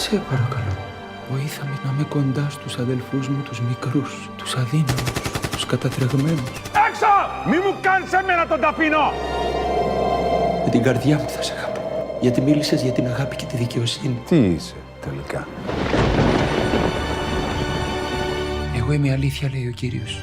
Σε παρακαλώ, βοήθαμε να είμαι κοντά στους αδελφούς μου, τους μικρούς, τους αδύναμους, τους κατατρεγμένους. Έξω! Μη μου κάνεις εμένα τον ταπεινό! Με την καρδιά μου θα σε αγαπώ. Γιατί μίλησες για την αγάπη και τη δικαιοσύνη. Τι είσαι τελικά? Εγώ είμαι η αλήθεια, λέει ο Κύριος.